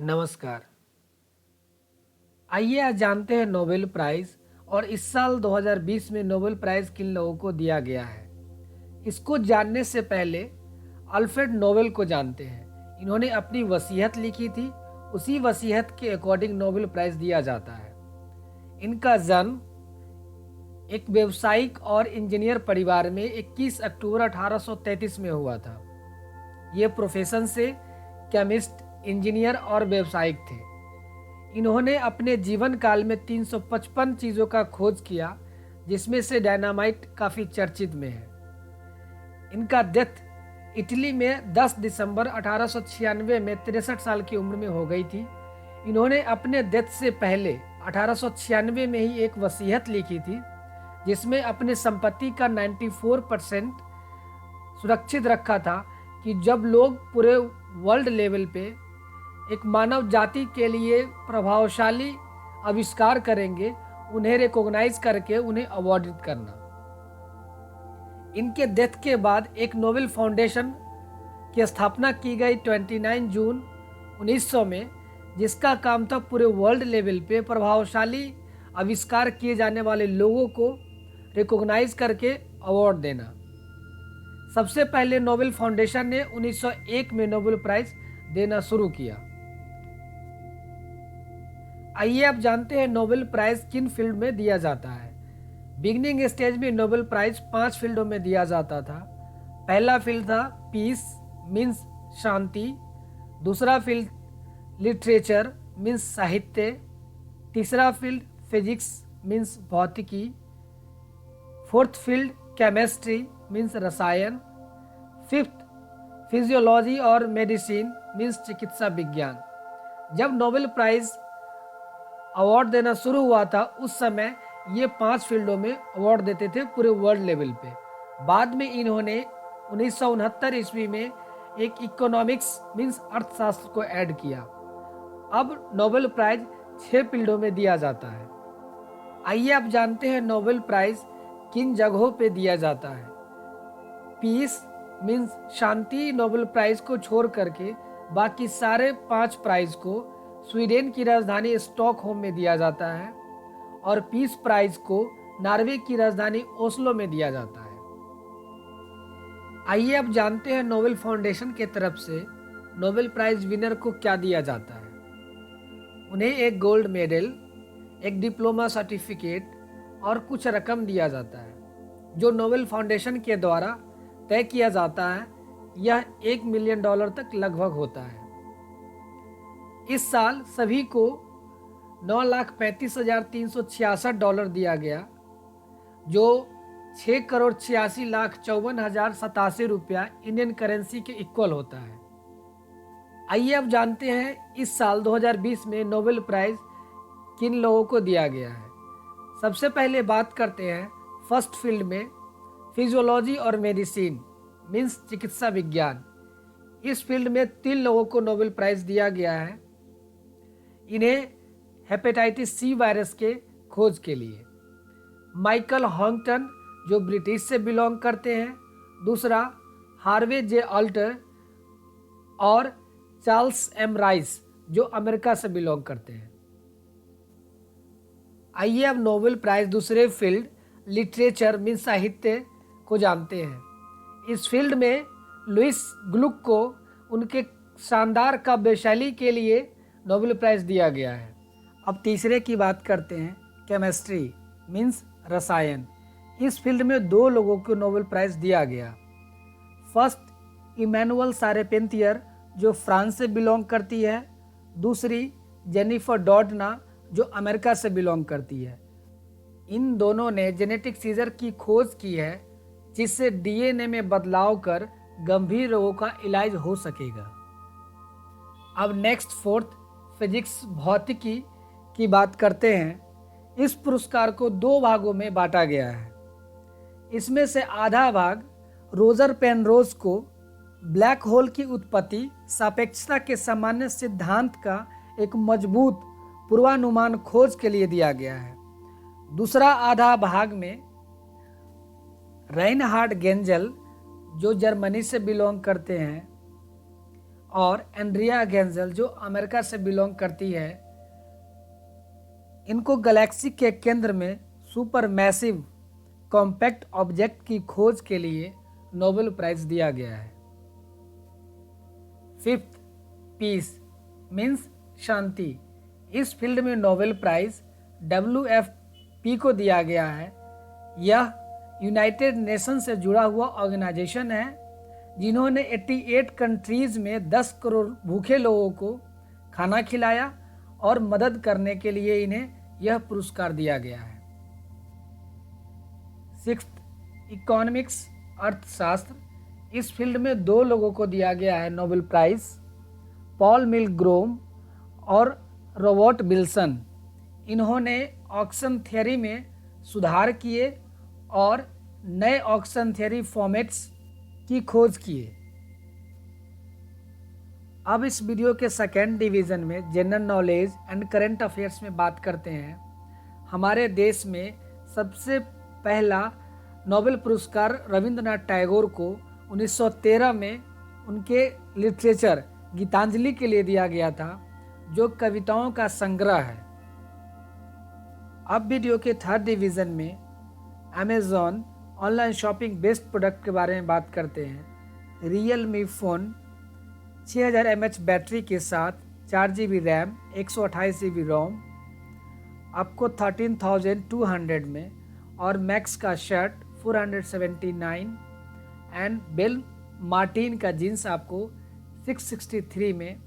नमस्कार। आइए आज जानते हैं नोबेल प्राइज़ और इस साल 2020 में नोबेल प्राइज़ किन लोगों को दिया गया है। इसको जानने से पहले अल्फ्रेड नोबेल को जानते हैं। इन्होंने अपनी वसीयत लिखी थी, उसी वसीयत के अकॉर्डिंग नोबेल प्राइज़ दिया जाता है। इनका जन्म एक व्यावसायिक और इंजीनियर परिवार में 21 अक्टूबर 1833 में हुआ था। ये प्रोफेशन से केमिस्ट, इंजीनियर और व्यावसायिक थे। इन्होंने अपने जीवन काल में 355 चीज़ों का खोज किया, जिसमें से डायनामाइट काफ़ी चर्चित में है। इनका डेथ इटली में 10 दिसंबर 1896 में 63 साल की उम्र में हो गई थी। इन्होंने अपने डेथ से पहले 1896 में ही एक वसीयत लिखी थी, जिसमें अपने संपत्ति का 94% सुरक्षित रखा था कि जब लोग पूरे वर्ल्ड लेवल पे एक मानव जाति के लिए प्रभावशाली आविष्कार करेंगे, उन्हें रिकॉग्नाइज करके उन्हें अवॉर्डित करना। इनके डेथ के बाद एक नोबेल फाउंडेशन की स्थापना की गई 29 जून 1900 में, जिसका काम था पूरे वर्ल्ड लेवल पे प्रभावशाली आविष्कार किए जाने वाले लोगों को रिकॉग्नाइज करके अवार्ड देना। सबसे पहले नोबेल फाउंडेशन ने 1901 में नोबेल प्राइज देना शुरू किया। आइए अब जानते हैं नोबेल प्राइज किन फील्ड में दिया जाता है। बिगनिंग स्टेज में नोबेल प्राइज 5 फील्डों में दिया जाता था। पहला फील्ड था पीस मीन्स शांति, दूसरा फील्ड लिटरेचर मीन्स साहित्य, तीसरा फील्ड फिजिक्स मीन्स भौतिकी, फोर्थ फील्ड केमिस्ट्री मीन्स रसायन, फिफ्थ फिजियोलॉजी और मेडिसिन मीन्स चिकित्सा विज्ञान। जब नोबेल प्राइज अवार्ड देना शुरू हुआ था, उस समय ये 5 फील्डों में अवार्ड देते थे पूरे वर्ल्ड लेवल पे। बाद में इन्होंने 1969 ईस्वी में एक इकोनॉमिक्स मीन्स अर्थशास्त्र को ऐड किया। अब नोबेल प्राइज 6 फील्डों में दिया जाता है। आइए अब जानते हैं नोबेल प्राइज किन जगहों पे दिया जाता है। पीस मीन्स शांति नोबेल प्राइज को छोड़ करके बाकी सारे 5 प्राइज को स्वीडन की राजधानी स्टॉकहोम में दिया जाता है और पीस प्राइज को नॉर्वे की राजधानी ओस्लो में दिया जाता है। आइए अब जानते हैं नोबेल फाउंडेशन के तरफ से नोबेल प्राइज विनर को क्या दिया जाता है। उन्हें एक गोल्ड मेडल, एक डिप्लोमा सर्टिफिकेट और कुछ रकम दिया जाता है, जो नोबेल फाउंडेशन के द्वारा तय किया जाता है। यह $1 मिलियन तक लगभग होता है। इस साल सभी को $9,35,366 दिया गया, जो 6,86,54,087 रुपया इंडियन करेंसी के इक्वल होता है। आइए अब जानते हैं इस साल 2020 में नोबेल प्राइज किन लोगों को दिया गया है। सबसे पहले बात करते हैं फर्स्ट फील्ड में फिजियोलॉजी और मेडिसिन मीन्स चिकित्सा विज्ञान। इस फील्ड में 3 लोगों को नोबेल प्राइज दिया गया है। इन्हें हेपेटाइटिस सी वायरस के खोज के लिए। माइकल हॉन्गटन जो ब्रिटिश से बिलोंग करते हैं, दूसरा हार्वे जे अल्टर और चार्ल्स एम राइस जो अमेरिका से बिलोंग करते हैं। आइए अब नोबेल प्राइज दूसरे फील्ड लिटरेचर मीन्स साहित्य को जानते हैं। इस फील्ड में लुइस ग्लुक को उनके शानदार काव्य शैली के लिए नोबेल प्राइज दिया गया है। अब तीसरे की बात करते हैं केमिस्ट्री मीन्स रसायन। इस फील्ड में 2 लोगों को नोबेल प्राइज दिया गया। फर्स्ट इमैनुअल सारेपेंतियर जो फ्रांस से बिलोंग करती है, दूसरी जेनिफर डॉडना जो अमेरिका से बिलोंग करती है। इन दोनों ने जेनेटिक सीजर की खोज की है, जिससे डीएनए में बदलाव कर गंभीर रोगों का इलाज हो सकेगा। अब नेक्स्ट फोर्थ फिजिक्स भौतिकी की बात करते हैं। इस पुरस्कार को 2 भागों में बांटा गया है। इसमें से आधा भाग रोजर पेनरोज को ब्लैक होल की उत्पत्ति सापेक्षता के सामान्य सिद्धांत का एक मजबूत पूर्वानुमान खोज के लिए दिया गया है। दूसरा आधा भाग में राइनहार्ड गेंजल जो जर्मनी से बिलोंग करते हैं, और एंड्रिया गेंजल जो अमेरिका से बिलोंग करती है, इनको गैलेक्सी के केंद्र में सुपर मैसिव कॉम्पैक्ट ऑब्जेक्ट की खोज के लिए नोबेल प्राइज दिया गया है। फिफ्थ, पीस मीन्स शांति। इस फील्ड में नोबेल प्राइज WFP को दिया गया है। यह यूनाइटेड नेशन से जुड़ा हुआ ऑर्गेनाइजेशन है जिन्होंने 88 कंट्रीज में 10 करोड़ भूखे लोगों को खाना खिलाया और मदद करने के लिए इन्हें यह पुरस्कार दिया गया है। सिक्स्थ, इकोनॉमिक्स अर्थशास्त्र। इस फील्ड में 2 लोगों को दिया गया है नोबेल प्राइज, पॉल मिलग्रोम और रॉबर्ट विल्सन। इन्होंने ऑक्शन थियरी में सुधार किए और नए ऑक्शन थियरी फॉर्मेट्स की खोज किए। अब इस वीडियो के सेकेंड डिवीज़न में general knowledge and current affairs में बात करते हैं। हमारे देश में सबसे पहला नोबेल पुरस्कार रविंद्रनाथ टैगोर को 1913 में उनके लिटरेचर गीतांजलि के लिए दिया गया था, जो कविताओं का संग्रह है। अब वीडियो के थर्ड डिवीज़न में Amazon online shopping best product के बारे में बात करते हैं। रियलमी फ़ोन 6000 mAh बैटरी के साथ 4 GB रैम 128 GB रोम आपको 13,200 में, और मैक्स का शर्ट 479 एंड बेल मार्टिन का जीन्स आपको 663 में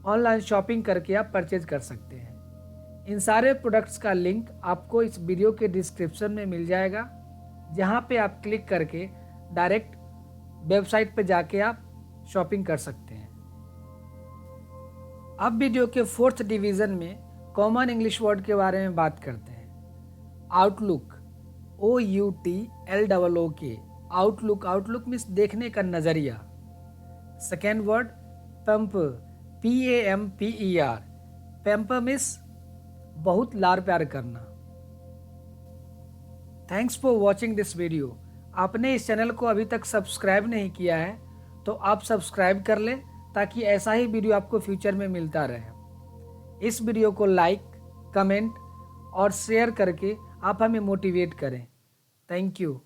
ऑनलाइन शॉपिंग करके आप परचेज कर सकते हैं। इन सारे प्रोडक्ट्स का लिंक आपको इस वीडियो के डिस्क्रिप्शन में मिल जाएगा, जहां पे आप क्लिक करके डायरेक्ट वेबसाइट पे जाके आप शॉपिंग कर सकते हैं। अब वीडियो के फोर्थ डिवीज़न में कॉमन इंग्लिश वर्ड के बारे में बात करते हैं। आउटलुक, OUTLOOK, आउटलुक मीन्स देखने का नज़रिया। Second word pump, PAMPER, pump means बहुत लाड़ प्यार करना। Thanks for watching this video. आपने इस चैनल को अभी तक सब्सक्राइब नहीं किया है तो आप सब्सक्राइब कर लें, ताकि ऐसा ही वीडियो आपको फ्यूचर में मिलता रहे। इस वीडियो को लाइक, कमेंट और शेयर करके आप हमें मोटिवेट करें। Thank you.